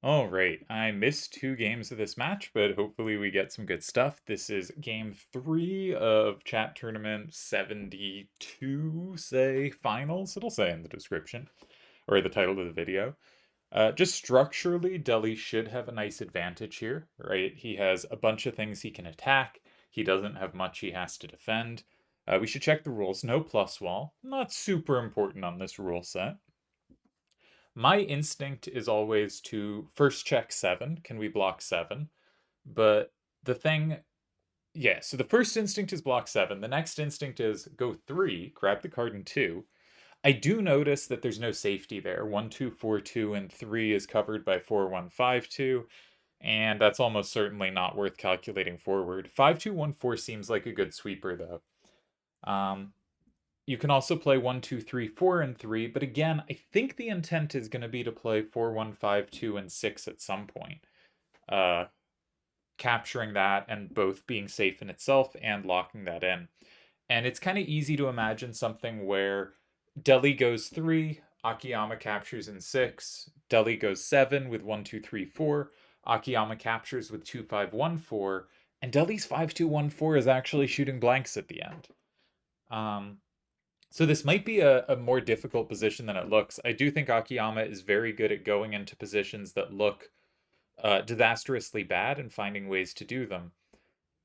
All right, I missed 2 games of this match, but hopefully we get some good stuff. This is game 3 of Chat Tournament 72, say, finals. It'll say in the description, or the title of the video. Just structurally, Delhi should have a nice advantage here, right? He has a bunch of things he can attack. He doesn't have much he has to defend. We should check the rules. No plus wall. Not super important on this rule set. My instinct is always to first check 7. Can we block 7? But the thing, yeah, so the first instinct is block 7. The next instinct is go 3, grab the card in 2. I do notice that there's no safety there. 1, 2, 4, 2, and 3 is covered by 4, 1, 5, 2, and that's almost certainly not worth calculating forward. 5, 2, 1, 4 seems like a good sweeper, though. Um, you can also play 1, 2, 3, 4, and 3, but again, I think the intent is going to be to play 4, 1, 5, 2, and 6 at some point. Uh, Capturing that and both being safe in itself and locking that in. And it's kind of easy to imagine something where Delhi goes 3, Akiyama captures in 6, Delhi goes 7 with 1, 2, 3, 4, Akiyama captures with 2, 5, 1, 4, and Delhi's 5, 2, 1, 4 is actually shooting blanks at the end. So this might be a more difficult position than it looks. I do think Akiyama is very good at going into positions that look disastrously bad and finding ways to do them.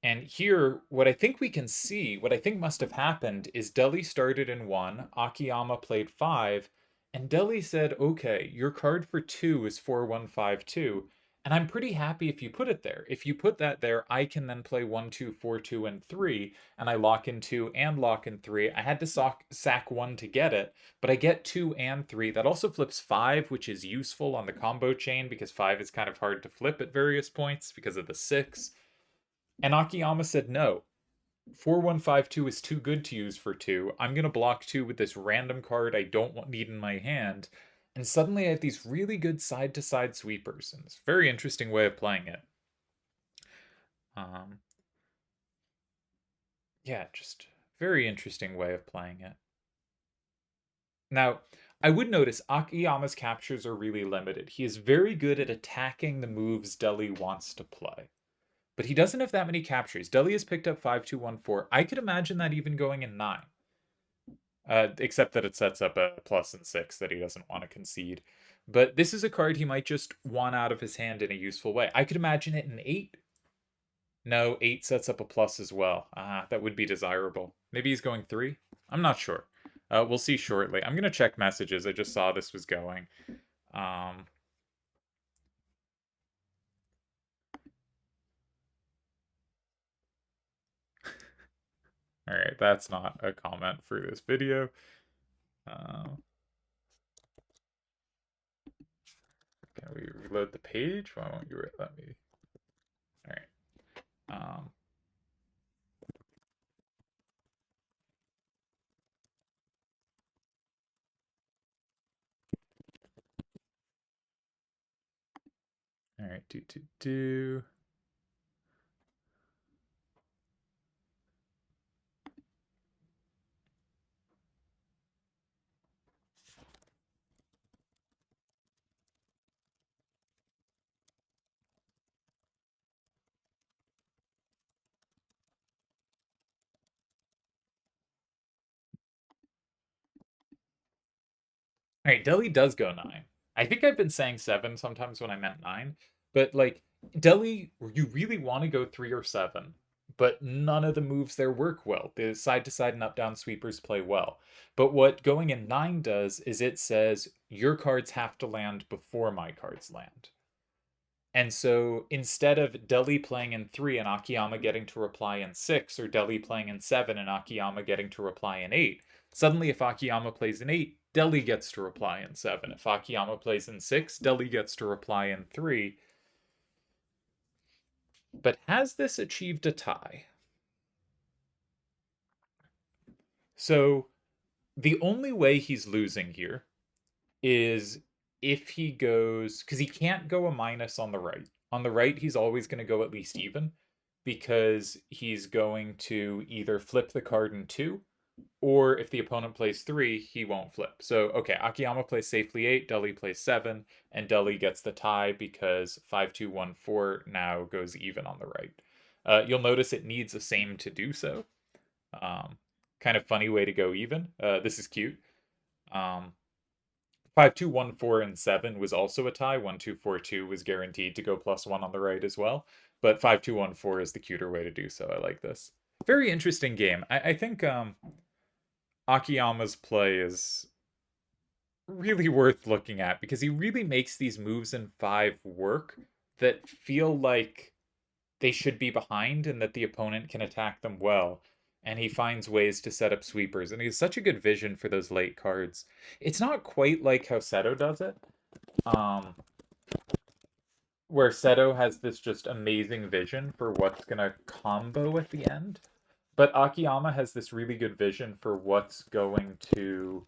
And here, what I think we can see, what I think must have happened is Delhi started in 1, Akiyama played 5, and Delhi said, okay, your card for 2 is 4, 1, 5, 2, and I'm pretty happy if you put it there. If you put that there, I can then play 1, 2, 4, 2, and 3, and I lock in 2 and lock in 3. I had to sack 1 to get it, but I get 2 and 3. That also flips 5, which is useful on the combo chain because 5 is kind of hard to flip at various points because of the 6. And Akiyama said no. 4, 1, 5, 2 is too good to use for 2. I'm going to block 2 with this random card I don't need in my hand. And suddenly I have these really good side to side sweepers. And it's a very interesting way of playing it. Um, yeah, just very interesting way of playing it. Now, I would notice Akiyama's captures are really limited. He is very good at attacking the moves Delhi wants to play. But he doesn't have that many captures. Delhi has picked up 5, 2, 1, 4. I could imagine that even going in 9. Except that it sets up a plus and 6 that he doesn't want to concede. But this is a card he might just want out of his hand in a useful way. I could imagine it in 8. No, 8 sets up a plus as well. That would be desirable. Maybe he's going 3? I'm not sure. We'll see shortly. I'm going to check messages. I just saw this was going. Um, all right, that's not a comment for this video. Can we reload the page? Why won't you let me? All right. All right. Do. All right, Delhi does go 9. I think I've been saying 7 sometimes when I meant 9, but like Delhi, you really want to go 3 or 7, but none of the moves there work well. The side to side and up down sweepers play well. But what going in 9 does is it says your cards have to land before my cards land. And so instead of Delhi playing in 3 and Akiyama getting to reply in 6, or Delhi playing in 7 and Akiyama getting to reply in 8, suddenly if Akiyama plays in 8, Delhi gets to reply in 7. If Akiyama plays in 6, Delhi gets to reply in 3. But has this achieved a tie? So the only way he's losing here is if he goes, because he can't go a minus on the right. On the right, he's always going to go at least even because he's going to either flip the card in 2 or if the opponent plays 3, he won't flip. So, okay, Akiyama plays safely 8, Deli plays 7, and Deli gets the tie because 5-2-1-4 now goes even on the right. You'll notice it needs a same to do so. Um, kind of funny way to go even. This is cute. 5-2-1-4 and 7 was also a tie. 1-2-4-2 was guaranteed to go +1 on the right as well. But 5-2-1-4 is the cuter way to do so. I like this. Very interesting game. I think Akiyama's play is really worth looking at because he really makes these moves in 5 work that feel like they should be behind and that the opponent can attack them well. And he finds ways to set up sweepers, and he has such a good vision for those late cards. It's not quite like how Seto does it, um, where Seto has this just amazing vision for what's gonna combo at the end. But Akiyama has this really good vision for what's going to.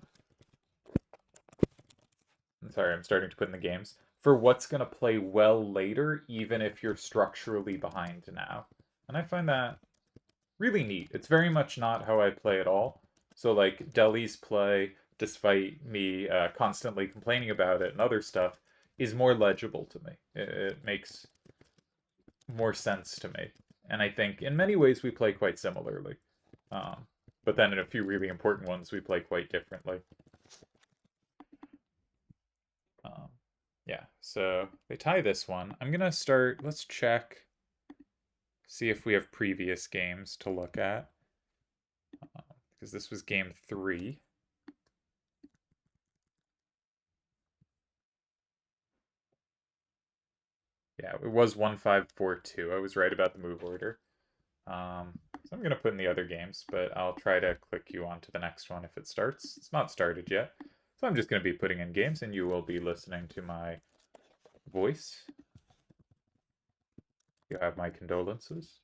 Sorry, I'm starting to put in the games. For what's going to play well later, even if you're structurally behind now. And I find that really neat. It's very much not how I play at all. So, like, Deli's play, despite me constantly complaining about it and other stuff, is more legible to me. It makes more sense to me. And I think in many ways we play quite similarly. But then in a few really important ones, we play quite differently. Yeah, so they tie this one. I'm gonna start, let's check, see if we have previous games to look at. Because this was game 3. Yeah, it was 1-5-4-2. I was right about the move order. So I'm gonna put in the other games, but I'll try to click you onto the next one if it starts. It's not started yet. So I'm just gonna be putting in games and you will be listening to my voice. You have my condolences.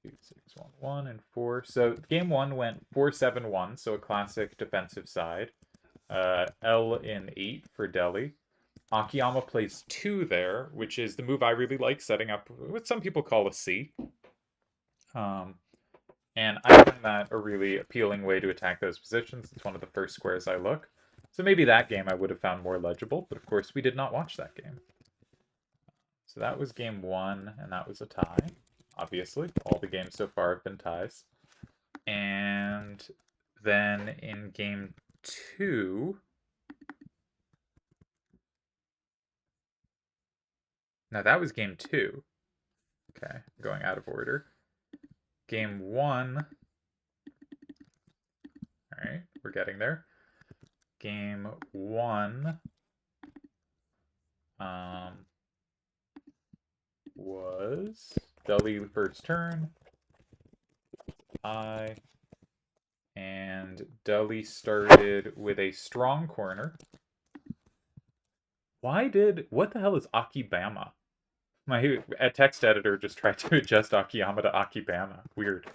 2, 6, 1, 1, and 4. So game 1 went 4-7-1, so a classic defensive side. L in 8 for Deli. Akiyama plays 2 there, which is the move I really like, setting up what some people call a C. And I find that a really appealing way to attack those positions. It's one of the first squares I look. So maybe that game I would have found more legible, but of course we did not watch that game. So that was game 1, and that was a tie. Obviously, all the games so far have been ties. And then in game 2, now that was game 2. Okay, going out of order. Game 1, all right, we're getting there. Game 1 was Deli first turn, and Deli started with a strong corner. What the hell is Akibama? My text editor just tried to adjust Akiyama to Akibama. Weird.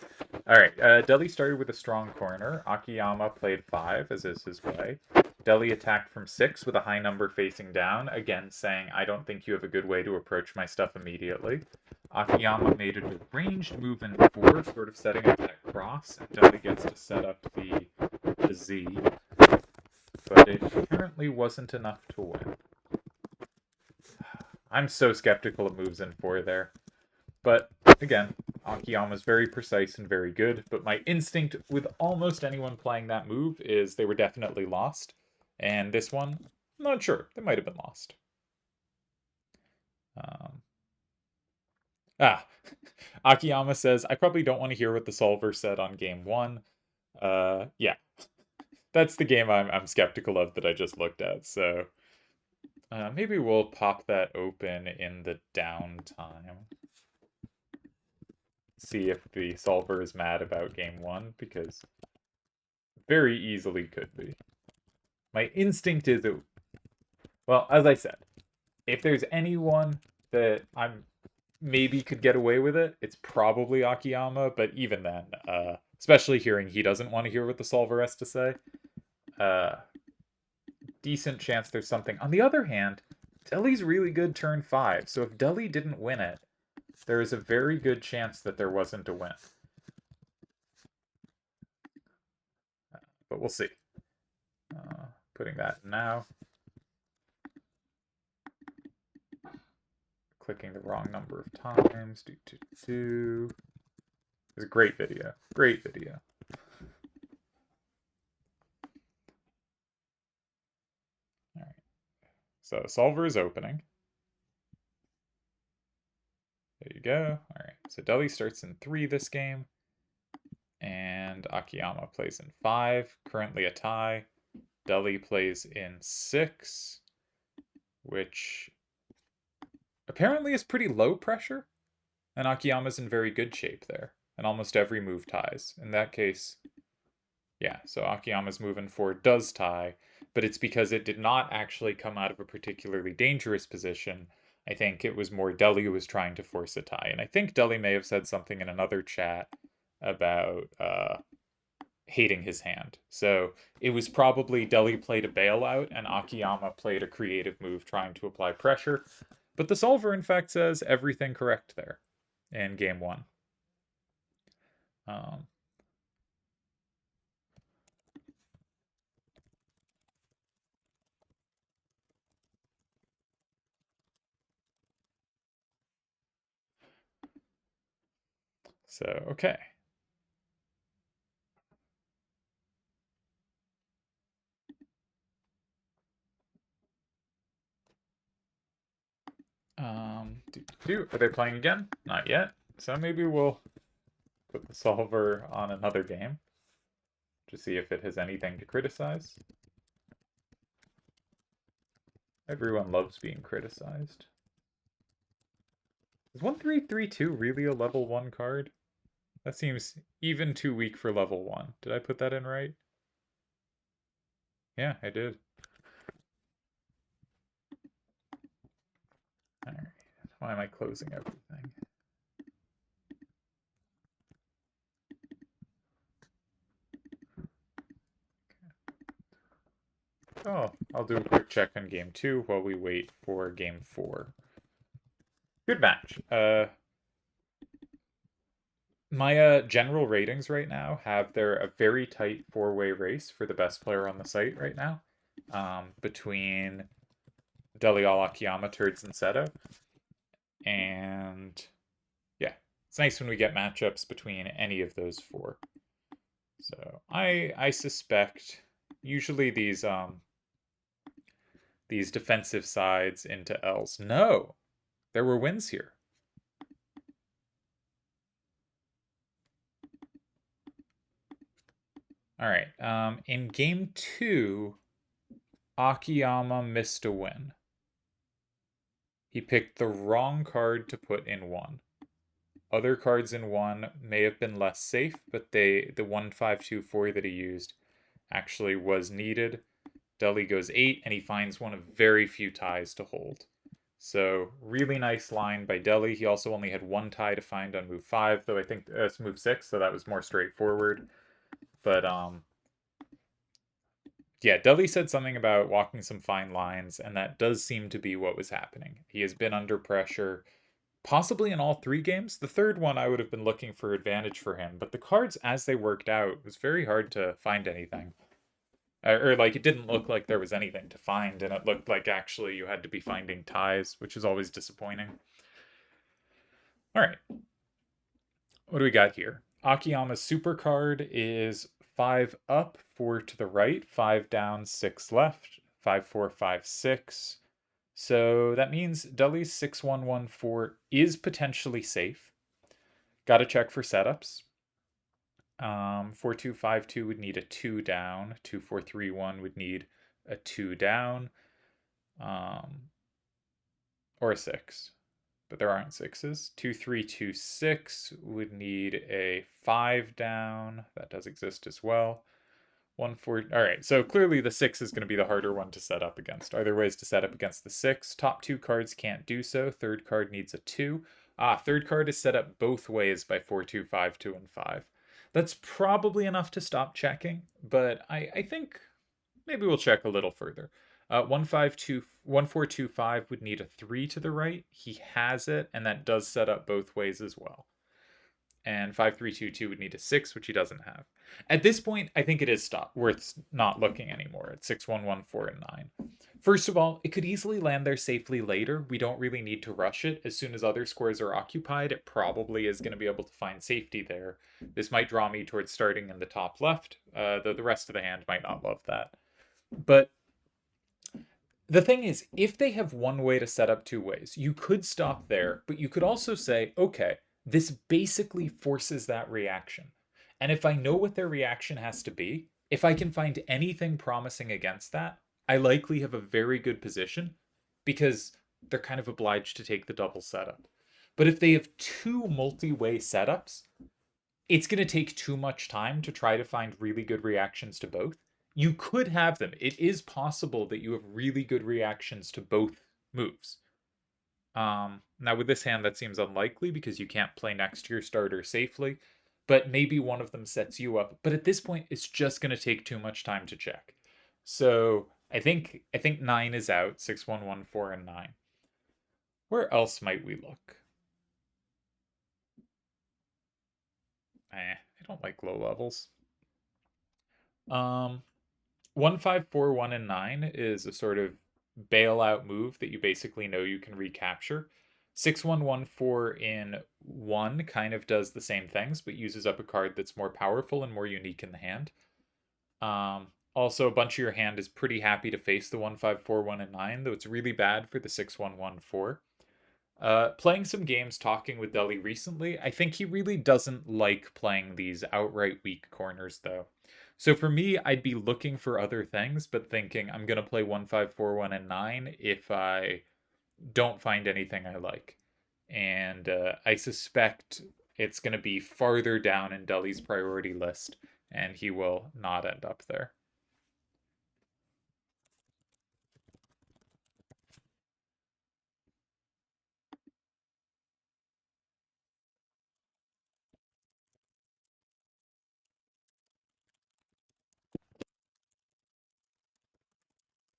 Alright, Deli started with a strong corner. Akiyama played 5, as is his way. Deli attacked from 6 with a high number facing down, again saying, I don't think you have a good way to approach my stuff immediately. Akiyama made a ranged move in 4, sort of setting up that cross, and Deli gets to set up the Z. But it apparently wasn't enough to win. I'm so skeptical of moves in 4 there. But, again, Akiyama's very precise and very good, but my instinct with almost anyone playing that move is they were definitely lost. And this one, I'm not sure. They might have been lost. Akiyama says, I probably don't want to hear what the solver said on game 1. Yeah. That's the game I'm skeptical of that I just looked at, so... maybe we'll pop that open in the downtime. See if the solver is mad about game 1, because very easily could be. My instinct is it... Well, as I said, if there's anyone that I'm maybe could get away with it, it's probably Akiyama, but even then, especially hearing he doesn't want to hear what the solver has to say, decent chance there's something. On the other hand, Deli's really good turn 5, so if Deli didn't win it, there is a very good chance that there wasn't a win. but we'll see. Putting that now. Clicking the wrong number of times. It's a great video. Great video. All right. So solver is opening. There you go. All right. So Deli starts in 3 this game. And Akiyama plays in 5. Currently a tie. Deli plays in 6. Which apparently is pretty low pressure. And Akiyama's in very good shape there. And almost every move ties. In that case, yeah, so Akiyama's move in 4 does tie, but it's because it did not actually come out of a particularly dangerous position. I think it was more Deli who was trying to force a tie. And I think Deli may have said something in another chat about hating his hand. So it was probably Deli played a bailout and Akiyama played a creative move trying to apply pressure. But the solver, in fact, says everything correct there in game 1. So, okay. Are they playing again? Not yet. So maybe we'll put the solver on another game to see if it has anything to criticize. Everyone loves being criticized. Is 1332 really a level 1 card? That seems even too weak for level 1. Did I put that in right? Yeah, I did. Alright. Why am I closing everything? Oh, I'll do a quick check on game 2 while we wait for game 4. Good match. My general ratings right now have they're a very tight 4-way race for the best player on the site right now, between Delial, Akiyama, Turds, and Seto. And yeah, it's nice when we get matchups between any of those 4. So I suspect usually these defensive sides into L's. No, there were wins here. All right. In game 2, Akiyama missed a win. He picked the wrong card to put in 1. Other cards in 1 may have been less safe, but the 1524 that he used actually was needed. Deli goes 8, and he finds one of very few ties to hold. So really nice line by Deli. He also only had 1 tie to find on move 5, though I think it's move 6, so that was more straightforward. But yeah, Deli said something about walking some fine lines, and that does seem to be what was happening. He has been under pressure, possibly in all 3 games. The third one, I would have been looking for advantage for him, but the cards, as they worked out, it was very hard to find anything. Or, like, it didn't look like there was anything to find, and it looked like actually you had to be finding ties, which is always disappointing. All right. What do we got here? Akiyama's super card is 5 up, 4 to the right, 5 down, 6 left, 5, 4, 5, 6. So that means Deli's 6114 is potentially safe. Gotta check for setups. 4252 would need a 2 down. 2431 would need a 2 down. Or a 6. But there aren't 6s. 2326 would need a 5 down. That does exist as well. 1-4. All right, so clearly the 6 is going to be the harder one to set up against. Are there ways to set up against the 6? Top 2 cards can't do so. Third card needs a 2. Third card is set up both ways by 4, 2, 5, 2, and 5. That's probably enough to stop checking, but I think maybe we'll check a little further. 1425 would need a 3 to the right. He has it, and that does set up both ways as well. and 5322 would need a 6, which he doesn't have. At this point, I think it is worth not looking anymore at 6114 and 9. First of all, it could easily land there safely later. We don't really need to rush it. As soon as other squares are occupied, it probably is going to be able to find safety there. This might draw me towards starting in the top left, though the rest of the hand might not love that. But the thing is, if they have one way to set up two ways, you could stop there, but you could also say, okay, this basically forces that reaction. And if I know what their reaction has to be, if I can find anything promising against that, I likely have a very good position because they're kind of obliged to take the double setup. But if they have two multi-way setups, it's going to take too much time to try to find really good reactions to both. You could have them. It is possible that you have really good reactions to both moves. Now with this hand, that seems unlikely because you can't play next to your starter safely, but maybe one of them sets you up. But at this point, it's just going to take too much time to check. So I think 9 is out. 6114 and 9. Where else might we look? I don't like low levels. 1541 and 9 is a sort of bailout move that you basically know you can recapture. 6114 in 1 kind of does the same things, but uses up a card that's more powerful and more unique in the hand. Also, a bunch of your hand is pretty happy to face the 1541 and 9, though it's really bad for the 6114. Playing some games talking with Deli recently, I think he really doesn't like playing these outright weak corners, though. So for me, I'd be looking for other things, but thinking I'm going to play 1541 and 9 if I don't find anything I like. And I suspect it's going to be farther down in Deli's priority list, and he will not end up there.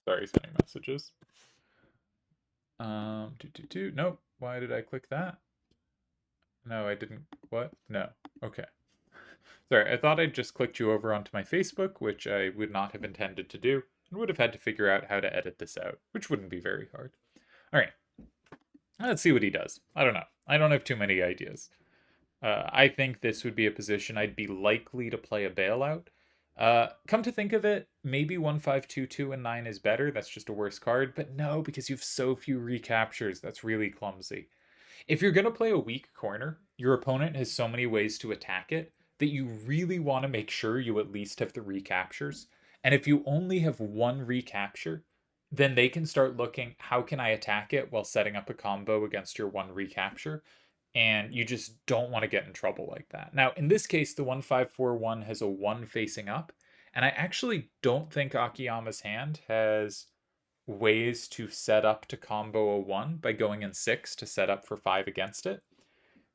Sorry, sending messages. Nope. Why did I click that? No, I didn't. What? No. Okay. Sorry, I thought I'd just clicked you over onto my Facebook, which I would not have intended to do, and would have had to figure out how to edit this out, which wouldn't be very hard. All right. Let's see what he does. I don't know. I don't have too many ideas. I think this would be a position I'd be likely to play a bailout. Come to think of it, maybe 1522 and 9 is better. That's just a worse card. But no, because you have so few recaptures. That's really clumsy. If you're going to play a weak corner, your opponent has so many ways to attack it that you really want to make sure you at least have the recaptures. And if you only have one recapture, then they can start looking, how can I attack it while setting up a combo against your one recapture? And you just don't want to get in trouble like that. Now, in this case, the 1541 has a 1 facing up, and I actually don't think Akiyama's hand has ways to set up to combo a 1 by going in 6 to set up for 5 against it.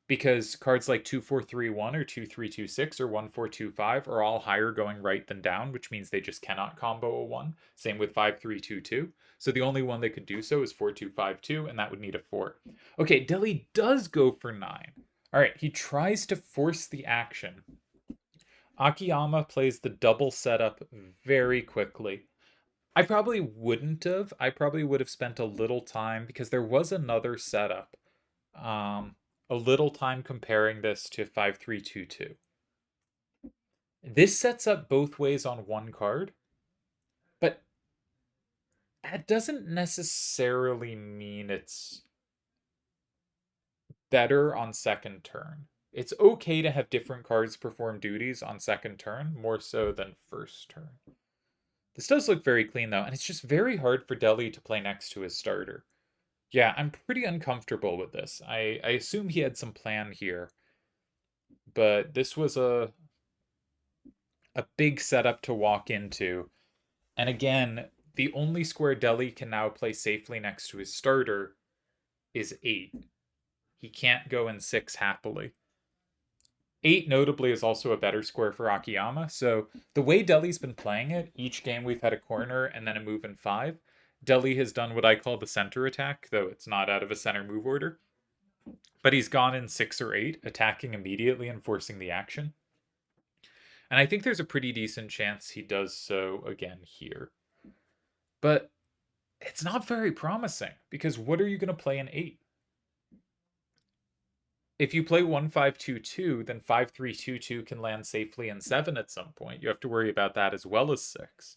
Because cards like 2431 or 2326 or 1425 are all higher going right than down, which means they just cannot combo a 1. Same with 5322. So the only one that could do so is 4252, and that would need a 4. Okay, Deli does go for 9. All right, he tries to force the action. Akiyama plays the double setup very quickly. I probably wouldn't have. I probably would have spent a little time because there was another setup. A little time comparing this to 5322. This sets up both ways on one card, but that doesn't necessarily mean it's better on second turn. It's okay to have different cards perform duties on second turn, more so than first turn. This does look very clean though, and it's just very hard for Deli to play next to his starter. Yeah, I'm pretty uncomfortable with this. I assume he had some plan here, but this was a big setup to walk into. And again, the only square Deli can now play safely next to his starter is 8. He can't go in 6 happily. 8 notably is also a better square for Akiyama, so the way Deli's been playing it, each game we've had a corner and then a move in 5. Deli has done what I call the center attack, though it's not out of a center move order. But he's gone in 6 or 8, attacking immediately and forcing the action. And I think there's a pretty decent chance he does so again here. But it's not very promising, because what are you going to play in 8? If you play 1-5-2-2, then 5-3-2-2 can land safely in 7 at some point. You have to worry about that as well as 6.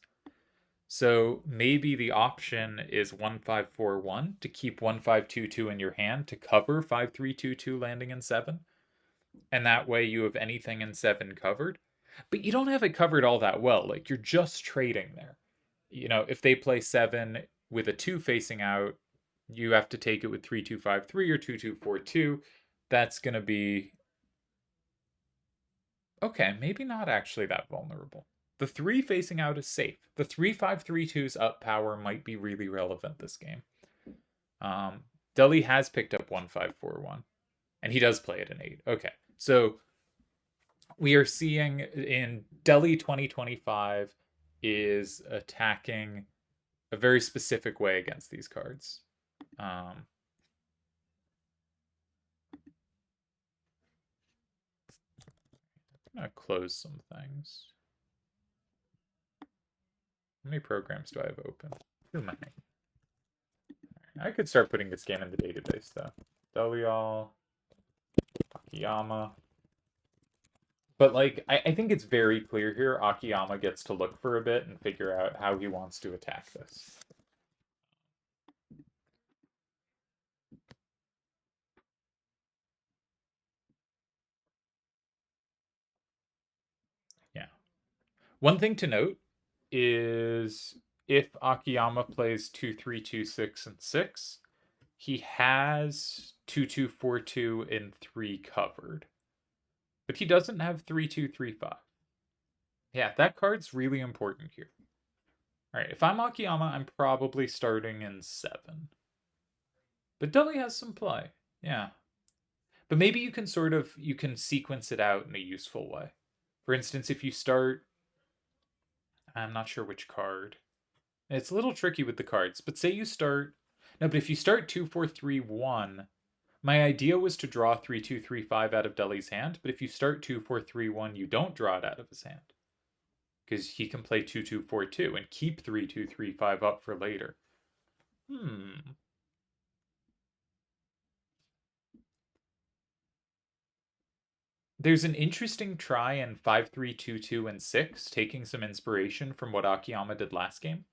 So maybe the option is 1-5-4-1 to keep 1-5-2-2 in your hand to cover 5-3-2-2 landing in 7. And that way you have anything in 7 covered. But you don't have it covered all that well. Like, you're just trading there. You know, if they play 7 with a 2 facing out, you have to take it with 3-2-5-3 or 2-2-4-2. That's going to be okay, maybe not actually that vulnerable. The 3 facing out is safe. The 3-5-3-2's up power might be really relevant this game. Deli has picked up 1-5-4-1, and he does play it in 8. Okay, so we are seeing in Deli 2025 is attacking a very specific way against these cards. I'm gonna close some things. How many programs do I have open? Too many. I could start putting this game in the database though. Delial, Akiyama. But like, I think it's very clear here Akiyama gets to look for a bit and figure out how he wants to attack this. Yeah. One thing to note is if Akiyama plays 2-3-2-6 and 6, he has 2-2-4-2 and 3 covered. But he doesn't have 3-2-3-5. Yeah, that card's really important here. Alright, if I'm Akiyama, I'm probably starting in 7. But Deli has some play. Yeah. But maybe you can you can sequence it out in a useful way. For instance, if you start, I'm not sure which card. It's a little tricky with the cards, but say you start, no, but if you start 2-4-3-1, my idea was to draw 3-2-3-5 out of Deli's hand, but if you start 2-4-3-1, you don't draw it out of his hand. Because he can play 2-2-4-2 and keep 3-2-3-5 up for later. There's an interesting try in 5-3-2-2 and 6, taking some inspiration from what Akiyama did last game.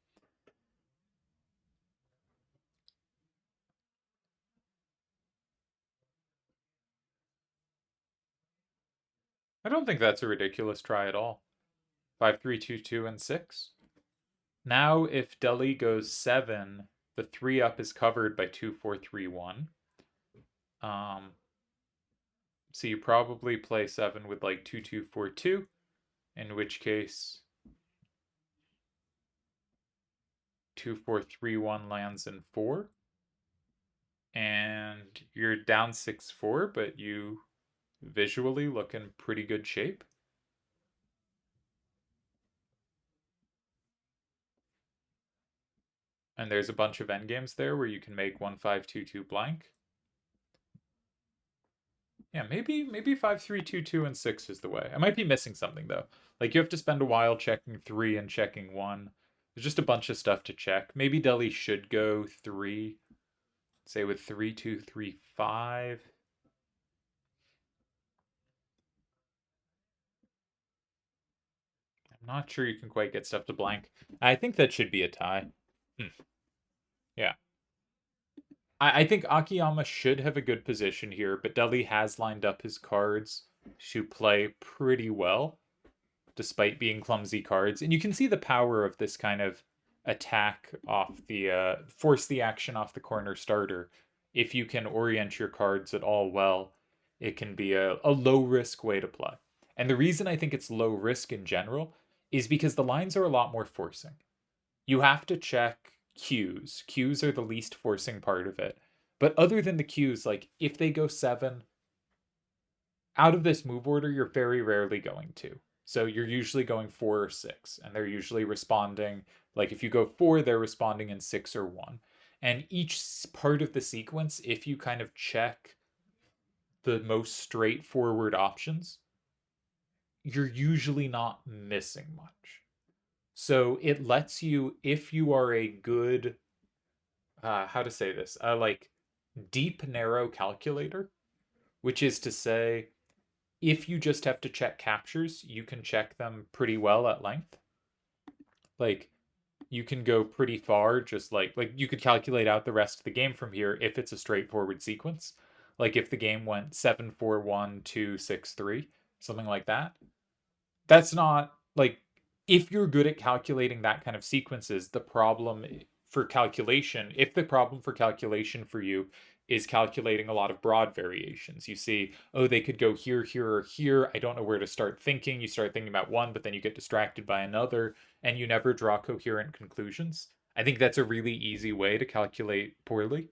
I don't think that's a ridiculous try at all. 5-3-2-2 and 6. Now, if Deli goes 7, the 3 up is covered by 2-4-3-1. So you probably play 7 with like 2-2-4-2, in which case 2-4-3-1 lands in 4. And you're down 6-4, but you visually look in pretty good shape. And there's a bunch of endgames there where you can make 1-5-2-2 blank. Yeah, maybe 5-3-2-2 and 6 is the way. I might be missing something though. Like, you have to spend a while checking 3 and checking 1. There's just a bunch of stuff to check. Maybe Deli should go 3. Say with 3-2-3-5. I'm not sure you can quite get stuff to blank. I think that should be a tie. Yeah. I think Akiyama should have a good position here, but Deli has lined up his cards to play pretty well, despite being clumsy cards. And you can see the power of this kind of attack off the, force the action off the corner starter. If you can orient your cards at all well, it can be a low risk way to play. And the reason I think it's low risk in general is because the lines are a lot more forcing. You have to check cues. Cues are the least forcing part of it. But other than the cues, like if they go 7, out of this move order, you're very rarely going to. So you're usually going 4 or 6, and they're usually responding. Like if you go 4, they're responding in 6 or 1. And each part of the sequence, if you kind of check the most straightforward options, you're usually not missing much. So it lets you, if you are a good, how to say this, like deep narrow calculator, which is to say, if you just have to check captures, you can check them pretty well at length. Like you can go pretty far, just like you could calculate out the rest of the game from here if it's a straightforward sequence. Like if the game went 7-4-1-2-6-3, something like that. That's not like, if you're good at calculating that kind of sequences, the problem for calculation, if the problem for calculation for you is calculating a lot of broad variations, you see, oh, they could go here, here, or here. I don't know where to start thinking. You start thinking about one, but then you get distracted by another, and you never draw coherent conclusions. I think that's a really easy way to calculate poorly.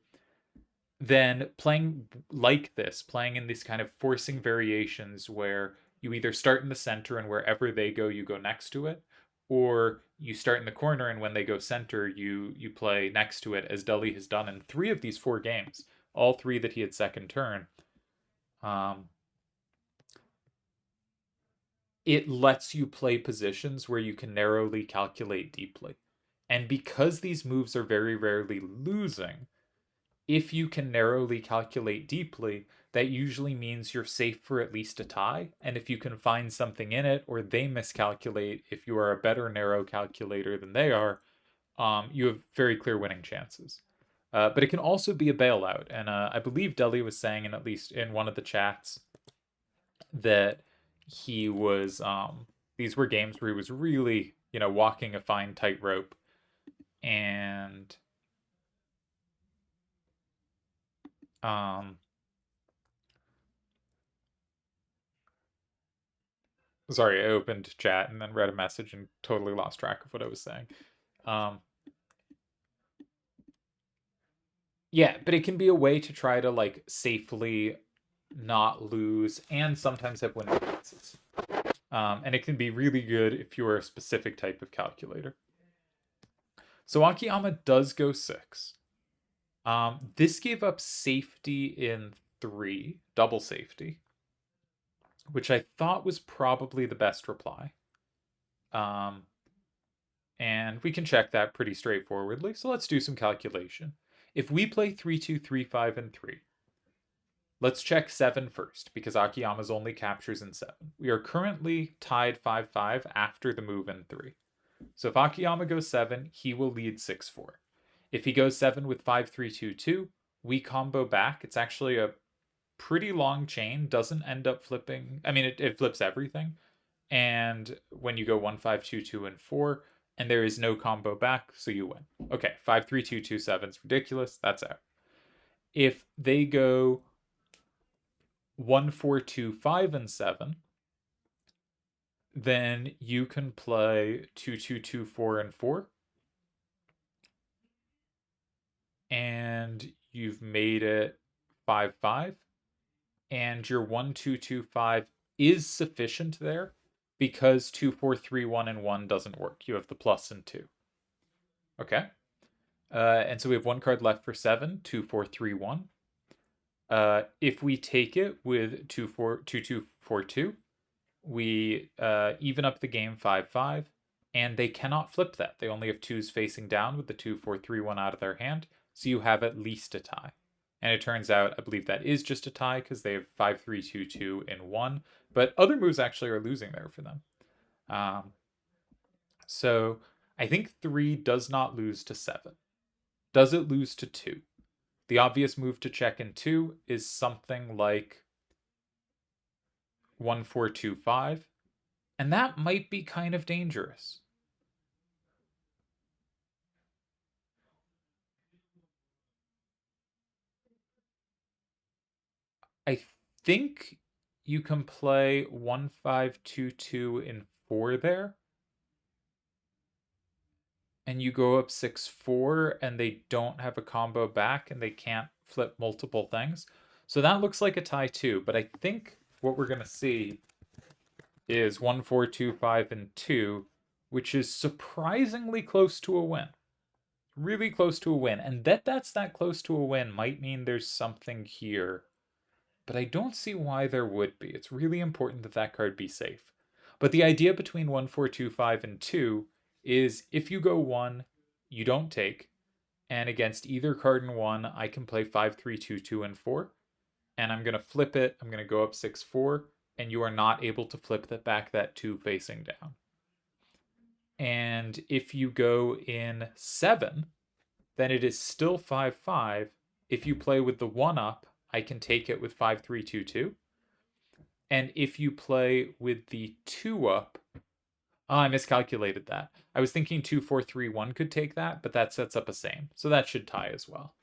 Then playing like this, playing in these kind of forcing variations where you either start in the center and wherever they go, you go next to it, or you start in the corner and when they go center, you play next to it, as Deli has done in 3 of these 4 games, all 3 that he had second turn. It lets you play positions where you can narrowly calculate deeply. And because these moves are very rarely losing, if you can narrowly calculate deeply, that usually means you're safe for at least a tie. And if you can find something in it, or they miscalculate, if you are a better narrow calculator than they are, you have very clear winning chances. But it can also be a bailout. And I believe Deli was saying, in at least in one of the chats, that he was, these were games where he was really, walking a fine tightrope. And sorry, I opened chat and then read a message and totally lost track of what I was saying. Yeah, but it can be a way to try to like safely not lose and sometimes have winning chances. And it can be really good if you're a specific type of calculator. So Akiyama does go 6. This gave up safety in 3, double safety, which I thought was probably the best reply. And we can check that pretty straightforwardly. So let's do some calculation. If we play 3, 2, 3, 5, and 3, let's check 7 first, because Akiyama's only captures in 7. We are currently tied 5-5 after the move in 3. So if Akiyama goes 7, he will lead 6-4. If he goes 7 with 5-3-2-2, we combo back. It's actually a pretty long chain, doesn't end up flipping. I mean, it flips everything. And when you go 1-5-2-2 and 4, and there is no combo back, so you win. Okay, 5-3-2-2-7 is ridiculous. That's out. If they go 1-4-2-5 and 7, then you can play 2-2-2-4 and 4. And you've made it 5-5. And your 1-2-2-5 is sufficient there, because 2-4-3-1 and 1 doesn't work. You have the plus and 2. Okay. And so we have 1 card left for 7, 2-4-3-1. If we take it with 2-2-4-2, we even up the game 5-5, and they cannot flip that. They only have 2s facing down with the 2-4-3-1 out of their hand, so you have at least a tie. And it turns out, I believe that is just a tie, because they have 5-3-2-2 and 1, but other moves actually are losing there for them. So I think 3 does not lose to 7. Does it lose to 2? The obvious move to check in 2 is something like 1-4-2-5, and that might be kind of dangerous. I think you can play 1-5-2-2 in 4 there, and you go up 6-4, and they don't have a combo back, and they can't flip multiple things. So that looks like a tie too, but I think what we're going to see is 1-4-2-5 and 2, which is surprisingly close to a win. Really close to a win. And that's that close to a win might mean there's something here but I don't see why there would be. It's really important that that card be safe. But the idea between 1, 4, 2, 5, and 2 is if you go 1, you don't take, and against either card in 1, I can play 5, 3, 2, 2, and 4, and I'm going to flip it. I'm going to go up 6, 4, and you are not able to flip that back that 2 facing down. And if you go in 7, then it is still 5, 5. If you play with the 1 up, I can take it with 5, 3, 2, 2. And if you play with the 2 up, I miscalculated that. I was thinking 2, 4, 3, 1 could take that, but that sets up a same. So that should tie as well.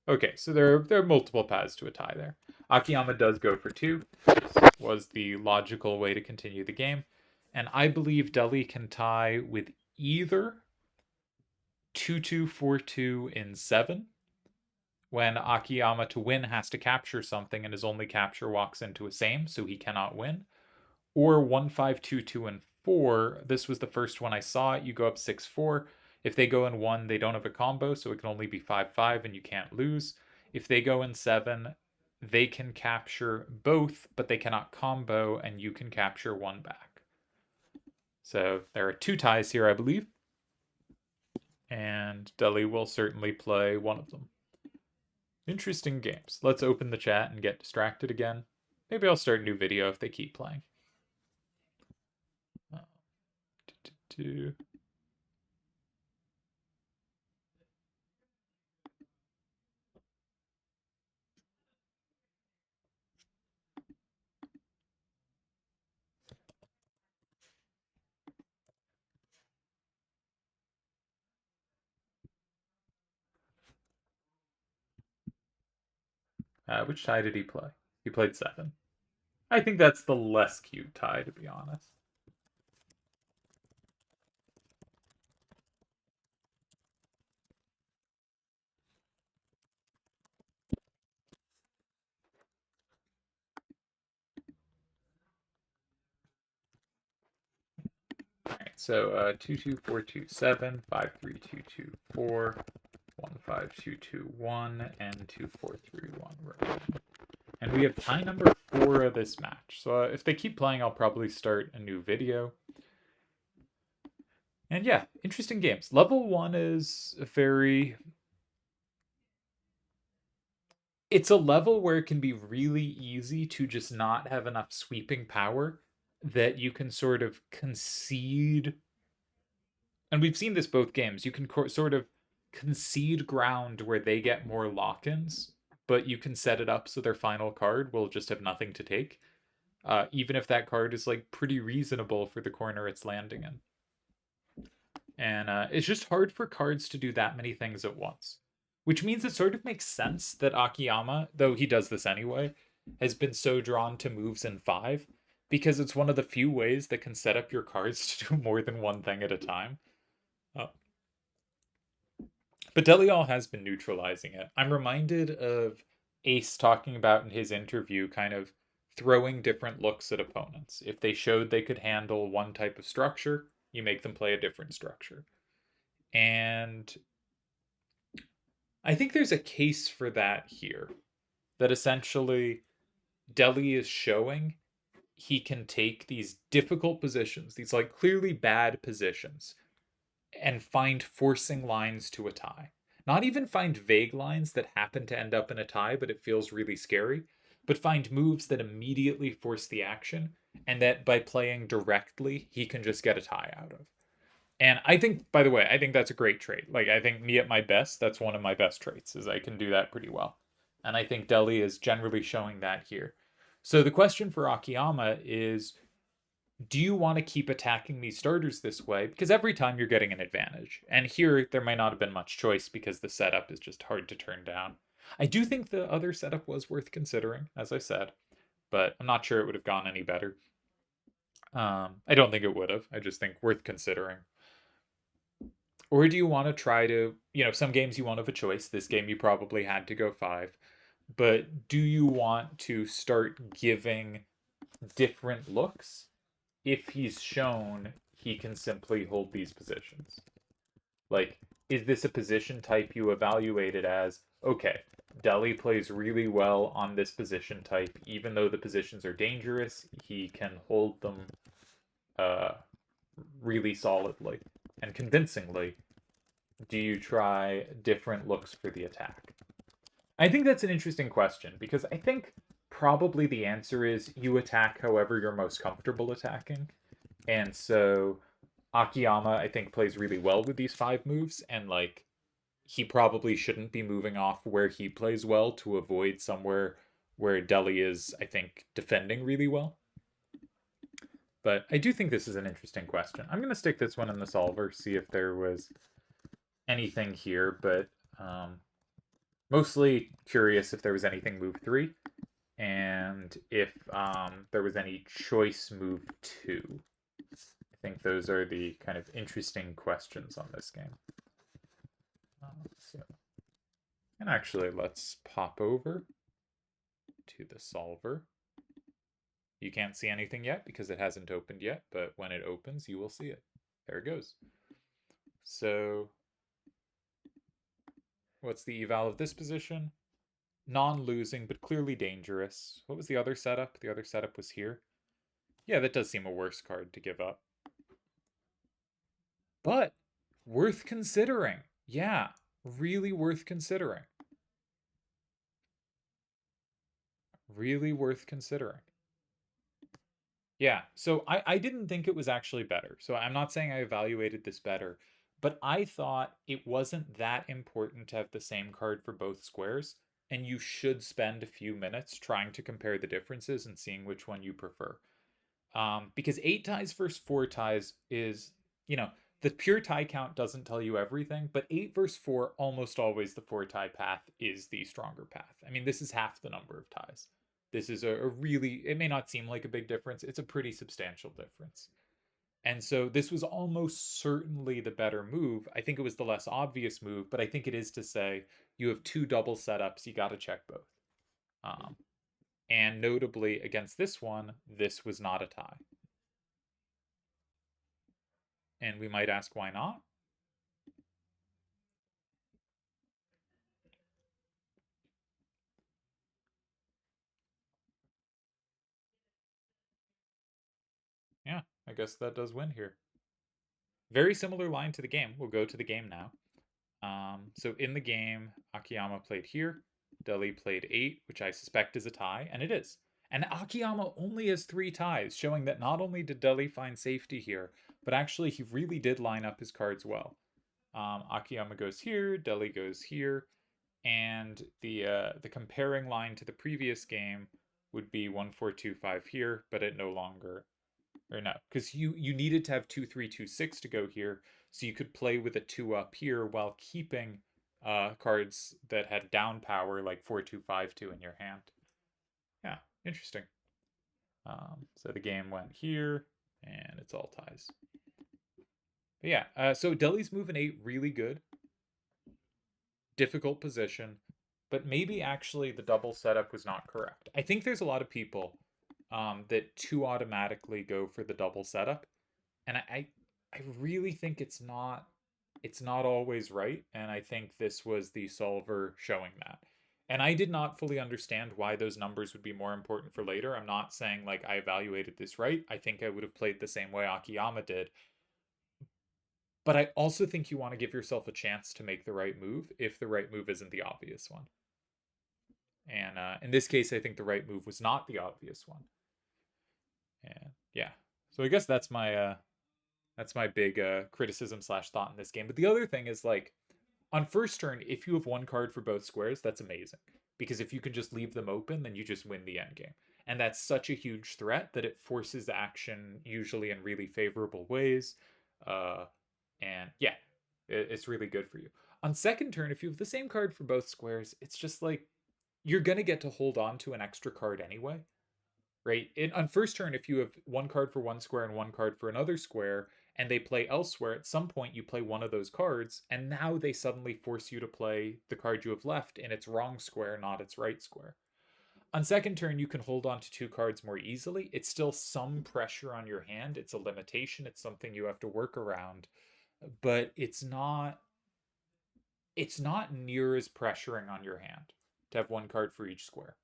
Okay, so there are multiple paths to a tie there. Akiyama does go for 2. This was the logical way to continue the game. And I believe Deli can tie with either 2, 2, 4, 2 in 7, when Akiyama to win has to capture something and his only capture walks into a same, so he cannot win. Or 1, 5, 2, 2, and 4. This was the first one I saw. You go up 6, 4. If they go in 1, they don't have a combo, so it can only be 5, 5, and you can't lose. If they go in 7, they can capture both, but they cannot combo, and you can capture 1 back. So there are 2 ties here, I believe. And Deli will certainly play one of them. Interesting games. Let's open the chat and get distracted again. Maybe I'll start a new video if they keep playing. Which tie did he play? He played 7. I think that's the less cute tie, to be honest. Alright, so 2, 2, 4, 2, 7, 5, 3, 2, 2, 4, 1, 5, 2, 2, 1, and 2, 4, 3, 1 remaining. And we have tie number 4 of this match. So if they keep playing, I'll probably start a new video. And yeah, interesting games. Level 1 is very... It's a level where it can be really easy to just not have enough sweeping power that you can sort of concede. And we've seen this both games. You can sort of concede ground where they get more lock-ins, but you can set it up so their final card will just have nothing to take, even if that card is like pretty reasonable for the corner it's landing in. And it's just hard for cards to do that many things at once, which means it sort of makes sense that Akiyama, though he does this anyway, has been so drawn to moves in 5, because it's one of the few ways that can set up your cards to do more than one thing at a time. But Delial has been neutralizing it. I'm reminded of Ace talking about in his interview kind of throwing different looks at opponents. If they showed they could handle one type of structure, you make them play a different structure. And I think there's a case for that here. That essentially Deli is showing he can take these difficult positions, these like clearly bad positions, and find forcing lines to a tie. Not even find vague lines that happen to end up in a tie, but it feels really scary, but find moves that immediately force the action, and that by playing directly, he can just get a tie out of. And I think, by the way, I think that's a great trait. Like, I think me at my best, that's one of my best traits, is I can do that pretty well. And I think Deli is generally showing that here. So the question for Akiyama is, do you want to keep attacking these starters this way? Because every time you're getting an advantage. And here, there might not have been much choice because the setup is just hard to turn down. I do think the other setup was worth considering, as I said, but I'm not sure it would have gone any better. I don't think it would have. I just think worth considering. Or do you want to try to, some games you won't have a choice. This game you probably had to go 5. But do you want to start giving different looks if he's shown he can simply hold these positions? Like, is this a position type you evaluate it as, okay, Deli plays really well on this position type. Even though the positions are dangerous, he can hold them uh, really solidly and convincingly. Do you try different looks for the attack? I think that's an interesting question because I think probably the answer is you attack however you're most comfortable attacking. And so Akiyama, I think, plays really well with these five moves, and like he probably shouldn't be moving off where he plays well to avoid somewhere where Deli is, I think, defending really well. But I do think this is an interesting question. I'm going to stick this one in the solver, see if there was anything here, but mostly curious if there was anything move 3 and if there was any choice move 2. I think those are the kind of interesting questions on this game. So, and actually, let's pop over to the solver. You can't see anything yet because it hasn't opened yet, but when it opens, you will see it. There it goes. So, what's the eval of this position? Non-losing, but clearly dangerous. What was the other setup? The other setup was here. Yeah, that does seem a worse card to give up. But worth considering. Yeah, really worth considering. Really worth considering. Yeah, so I didn't think it was actually better. So I'm not saying I evaluated this better, but I thought it wasn't that important to have the same card for both squares, and you should spend a few minutes trying to compare the differences and seeing which one you prefer. Because 8 ties versus 4 ties is, you know, the pure tie count doesn't tell you everything, but 8 versus 4, almost always the 4 tie path is the stronger path. I mean, this is half the number of ties. This is a really, it may not seem like a big difference, it's a pretty substantial difference. And so this was almost certainly the better move. I think it was the less obvious move, but I think it is to say you have two double setups, you got to check both. Um, and notably against this one, this was not a tie. And we might ask why not. Yeah, I guess that does win here. Very similar line to the game. We'll go to the game now. So in the game, Akiyama played here. Deli played 8, which I suspect is a tie, and it is. And Akiyama only has 3 ties, showing that not only did Deli find safety here, but actually he really did line up his cards well. Akiyama goes here, Deli goes here, and the comparing line to the previous game would be 1 4 2 5 here, but it no longer, or no, because you needed to have 2 3 2 6 to go here, so you could play with a 2 up here while keeping cards that had down power like 4 2 5 2 in your hand. Yeah, interesting. So the game went here, and it's all ties. But yeah, so Deli's moving 8 really good. Difficult position, but maybe actually the double setup was not correct. I think there's a lot of people that too automatically go for the double setup, and I really think it's not always right, and I think this was the solver showing that. And I did not fully understand why those numbers would be more important for later. I'm not saying like I evaluated this right. I think I would have played the same way Akiyama did. But I also think you want to give yourself a chance to make the right move if the right move isn't the obvious one. And in this case, I think the right move was not the obvious one. And yeah, so I guess that's my big criticism slash thought in this game. But the other thing is like on first turn, if you have one card for both squares, that's amazing because if you can just leave them open, then you just win the end game. And that's such a huge threat that it forces action usually in really favorable ways. And yeah, it's really good for you. On second turn, if you have the same card for both squares, it's just like you're going to get to hold on to an extra card anyway, right? On first turn, if you have one card for one square and one card for another square, and they play elsewhere, at some point you play one of those cards, and now they suddenly force you to play the card you have left in its wrong square, not its right square. On second turn, you can hold on to 2 cards more easily. It's still some pressure on your hand. It's a limitation. It's something you have to work around, but it's not near as pressuring on your hand to have one card for each square.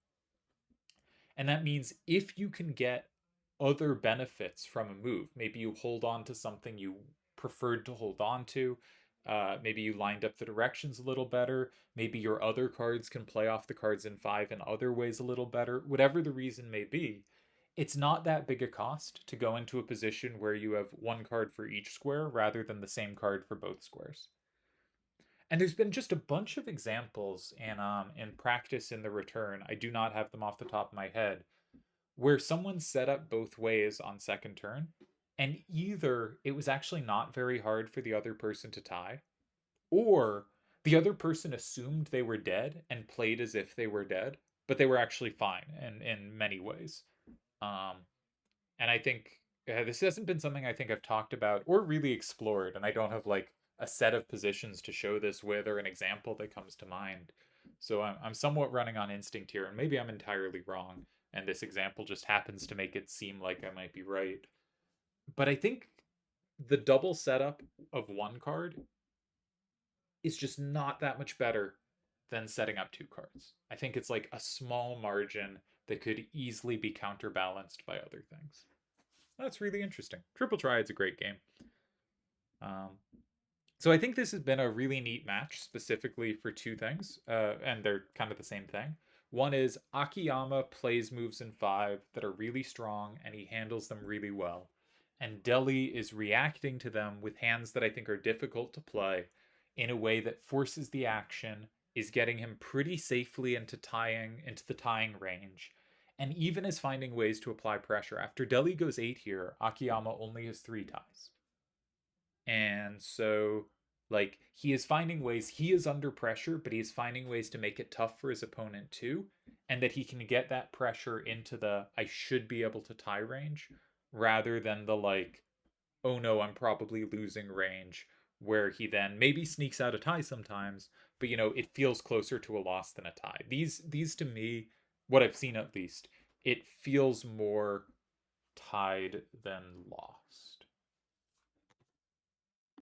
And that means if you can get other benefits from a move, maybe you hold on to something you preferred to hold on to, maybe you lined up the directions a little better, maybe your other cards can play off the cards in 5 in other ways a little better, whatever the reason may be, it's not that big a cost to go into a position where you have one card for each square rather than the same card for both squares. And there's been just a bunch of examples in practice in the return. I do not have them off the top of my head, where someone set up both ways on second turn, and either it was actually not very hard for the other person to tie, or the other person assumed they were dead and played as if they were dead, but they were actually fine in many ways. Um, and I think this hasn't been something I think I've talked about or really explored, and I don't have like a set of positions to show this with or an example that comes to mind. So I'm somewhat running on instinct here, and maybe I'm entirely wrong, and this example just happens to make it seem like I might be right. But I think the double setup of one card is just not that much better than setting up two cards. I think it's like a small margin that could easily be counterbalanced by other things. That's really interesting. Triple Triad's a great game. Um, so I think this has been a really neat match specifically for two things, and they're kind of the same thing. One is Akiyama plays moves in 5 that are really strong, and he handles them really well. And Deli is reacting to them with hands that I think are difficult to play in a way that forces the action, is getting him pretty safely into the tying range, and even is finding ways to apply pressure. After Deli goes 8 here, Akiyama only has 3 ties. And so, like, he is finding ways, he is under pressure, but he is finding ways to make it tough for his opponent too. And that he can get that pressure into the I should be able to tie range rather than the like, oh no, I'm probably losing range, where he then maybe sneaks out a tie sometimes, but it feels closer to a loss than a tie. These to me, what I've seen at least, it feels more tied than lost.